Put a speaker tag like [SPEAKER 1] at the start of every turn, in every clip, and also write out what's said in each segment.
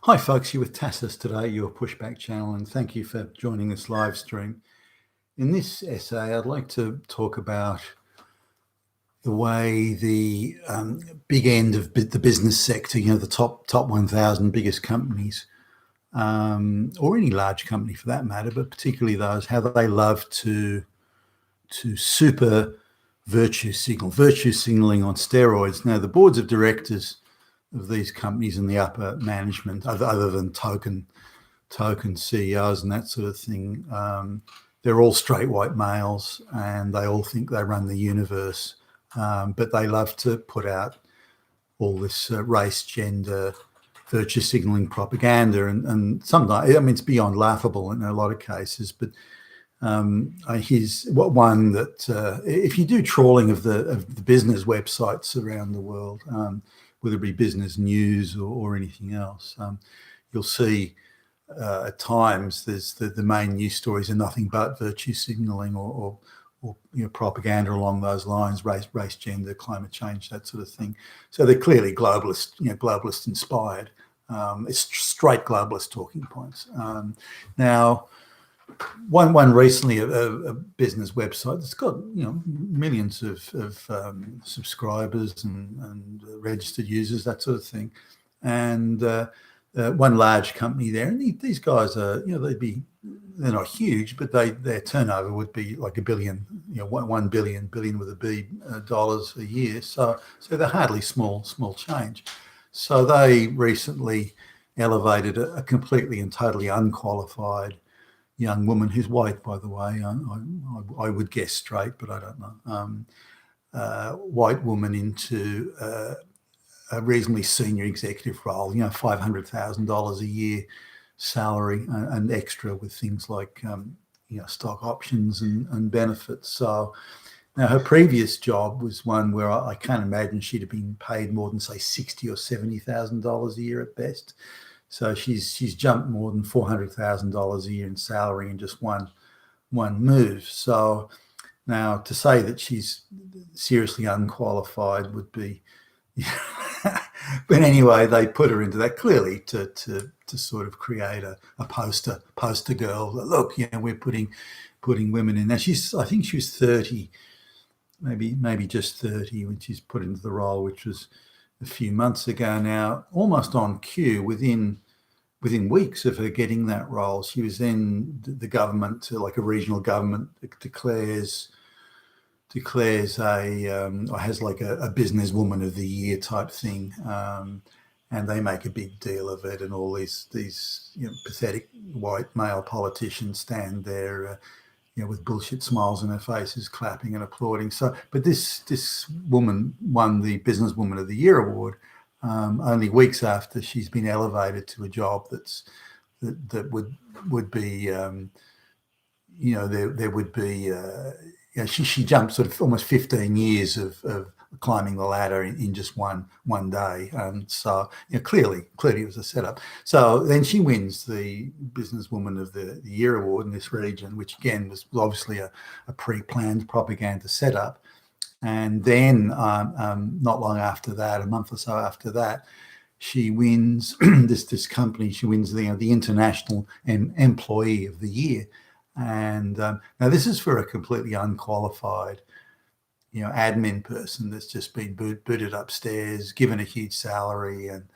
[SPEAKER 1] Hi folks, you're with Tassus today, your pushback channel, and thank you for joining this live stream. In this essay, I'd like to talk about the way the big end of the business sector, the top 1,000 biggest companies, or any large company for that matter, but particularly those, how they love to super virtue signaling on steroids. Now, the boards of directors of these companies and the upper management, other than token CEOs and that sort of thing, they're all straight white males and they all think they run the universe, but they love to put out all this race, gender, virtue signaling propaganda, and sometimes, I mean, it's beyond laughable in a lot of cases, but here's one that if you do trawling of the business websites around the world, whether it be business news or anything else, you'll see at times there's the main news stories are nothing but virtue signaling or propaganda along those lines, race, gender, climate change, that sort of thing. So they're clearly globalist inspired. It's straight globalist talking points. Now, one recently, a business website that's got millions of subscribers and registered users, that sort of thing, and one large company there, and these guys are, they're not huge, but their turnover would be like $1 billion, 1 billion with a B dollars a year. So they're hardly small change. So they recently elevated a completely and totally unqualified young woman, who's white, by the way. I would guess straight, but I don't know. White woman into a reasonably senior executive role, $500,000 a year salary and extra with things like stock options and benefits. So now her previous job was one where I can't imagine she'd have been paid more than say $60,000 or $70,000 a year at best. So she's jumped more than $400,000 a year in salary in just one move. So now to say that she's seriously unqualified would be, but anyway, they put her into that clearly to sort of create a poster girl. Look, we're putting women in. Now I think she was 30, maybe just 30 when she's put into the role, which was a few months ago now, almost on cue. Within weeks of her getting that role, she was then the government, like a regional government, declares has like a businesswoman of the year type thing, and they make a big deal of it, and all these pathetic white male politicians stand there, with bullshit smiles on their faces, clapping and applauding. So, but this woman won the Businesswoman of the Year award only weeks after she's been elevated to a job that would be, there would be, she jumped sort of almost 15 years of climbing the ladder in just one day. So clearly it was a setup. So then she wins the Businesswoman of the Year award in this region, which again was obviously a pre-planned propaganda setup. And then not long after that, a month or so after that, she wins this company. She wins the International Employee of the Year. And now this is for a completely unqualified, admin person that's just been booted upstairs, given a huge salary, and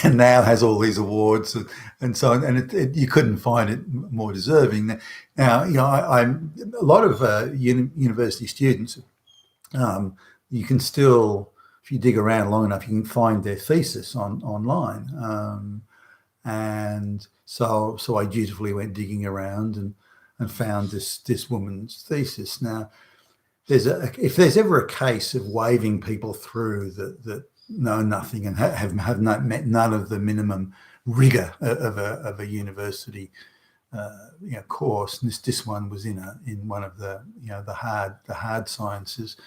[SPEAKER 1] and now has all these awards and so on. And you couldn't find it more deserving. Now, I'm a lot of university students. You can still, if you dig around long enough, you can find their thesis online. And so I dutifully went digging around and found this woman's thesis. Now, if there's ever a case of waving people through that know nothing and have met none of the minimum rigor of a university course, and this one was in one of the hard sciences,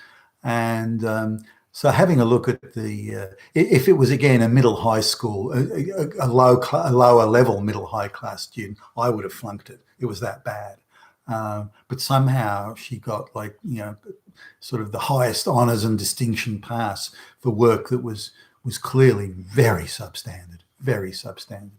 [SPEAKER 1] and so having a look at if it was again a middle high school, a lower level middle high class student, I would have flunked it. It was that bad. But somehow she got sort of the highest honours and distinction pass for work that was was clearly very substandard, very substandard.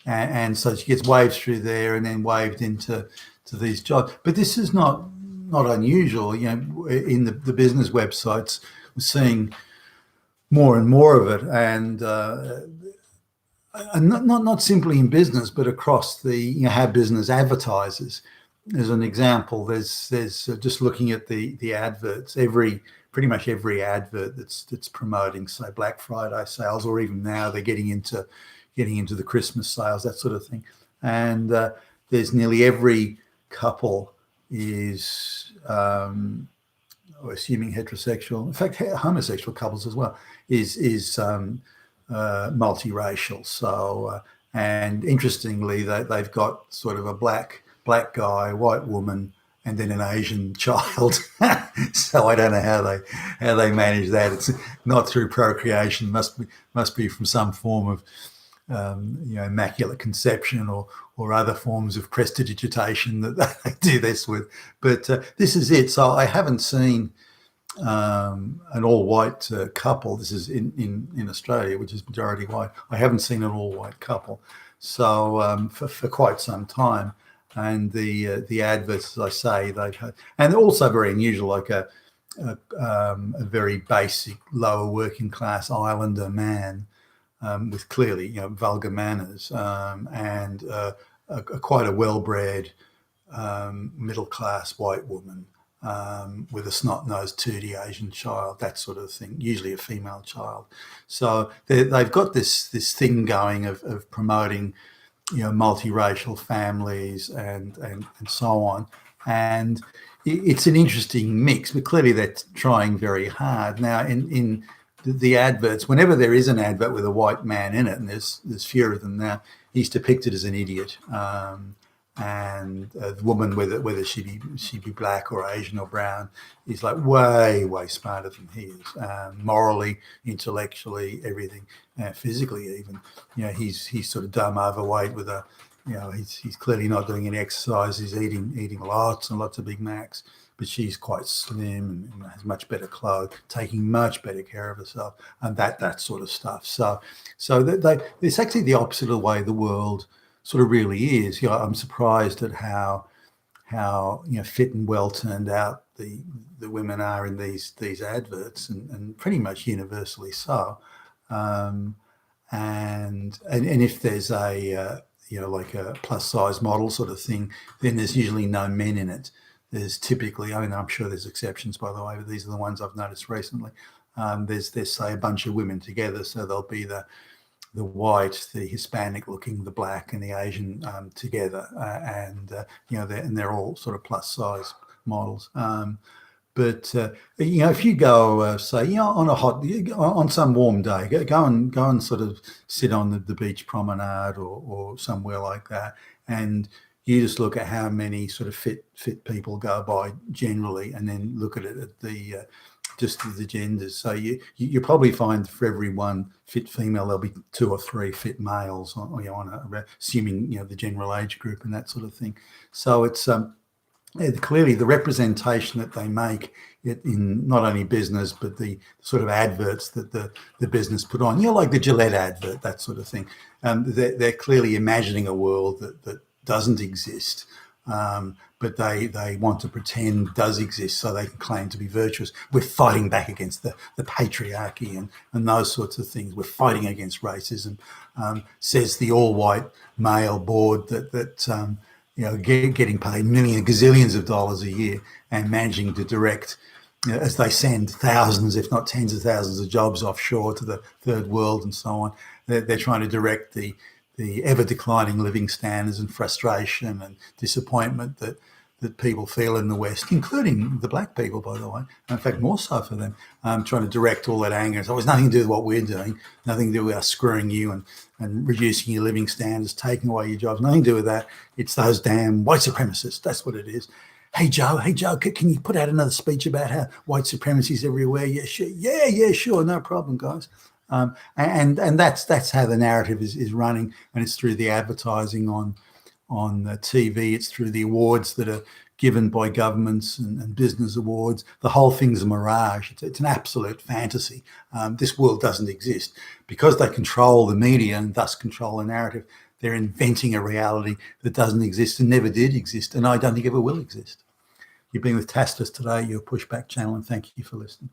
[SPEAKER 1] And so she gets waved through there and then waved into these jobs. But this is not unusual. In the business websites, we're seeing more and more of it, and not simply in business, but across how business advertises. As an example, there's just looking at the adverts, pretty much every advert that's promoting, say, Black Friday sales, or even now they're getting into the Christmas sales, that sort of thing. And there's nearly every couple is, assuming heterosexual, in fact, homosexual couples as well, is multiracial. So, and interestingly, they've got sort of a black guy, white woman, and then an Asian child. So I don't know how they manage that. It's not through procreation. Must be from some form of immaculate conception or other forms of prestidigitation that they do this with. But this is it. So I haven't seen an all-white couple. This is in Australia, which is majority white. I haven't seen an all-white couple. So for quite some time. And the adverts, as I say, they've had, and they're also very unusual, like a very basic lower working class islander man with clearly vulgar manners and quite a well-bred middle class white woman with a snot-nosed 2D Asian child, that sort of thing, usually a female child. So they've got this thing going of promoting multiracial families and so on. And it's an interesting mix, but clearly they're trying very hard. Now, in the adverts, whenever there is an advert with a white man in it, and there's fewer of them now, he's depicted as an idiot. And the woman, whether she be black or Asian or brown, is like way smarter than he is, morally, intellectually, everything, physically even. He's sort of dumb, overweight with a, he's clearly not doing any exercise. He's eating lots and lots of Big Macs, but she's quite slim and has much better clothes, taking much better care of herself, and that sort of stuff. So it's actually the opposite of the way the world sort of really is. I'm surprised at how fit and well turned out the women are in these adverts, and pretty much universally so. And if there's a like a plus size model sort of thing, then there's usually no men in it. There's typically, I'm sure there's exceptions, by the way, but these are the ones I've noticed recently. There's say a bunch of women together, so there'll be the white, the Hispanic looking, the black, and the Asian together, and they're all sort of plus size models. But if you go, say, on some warm day, go and sort of sit on the beach promenade or somewhere like that, and you just look at how many sort of fit people go by generally, and then look at it at the just the genders. So you probably find for every one fit female, there'll be 2 or 3 fit males, assuming the general age group and that sort of thing. So it's clearly the representation that they make in not only business, but the sort of adverts that the business put on, like the Gillette advert, that sort of thing. They're clearly imagining a world that doesn't exist. But they want to pretend does exist so they can claim to be virtuous. We're fighting back against the patriarchy and those sorts of things. We're fighting against racism, says the all-white male board that getting paid gazillions of dollars a year and managing to direct, as they send thousands, if not tens of thousands of jobs offshore to the third world and so on. They're trying to direct the ever-declining living standards and frustration and disappointment that people feel in the West, including the black people, by the way, in fact, more so for them, trying to direct all that anger. So it's nothing to do with what we're doing, nothing to do with us screwing you and reducing your living standards, taking away your jobs, nothing to do with that. It's those damn white supremacists. That's what it is. Hey, Joe, can you put out another speech about how white supremacy is everywhere? Yeah, sure. Yeah, sure. No problem, guys. And that's how the narrative is running, and it's through the advertising on the TV. It's through the awards that are given by governments and business awards. The whole thing's a mirage. It's an absolute fantasy. This world doesn't exist. Because they control the media and thus control the narrative, they're inventing a reality that doesn't exist and never did exist, and I don't think ever will exist. You've been with Tacitus today, your Pushback channel, and thank you for listening.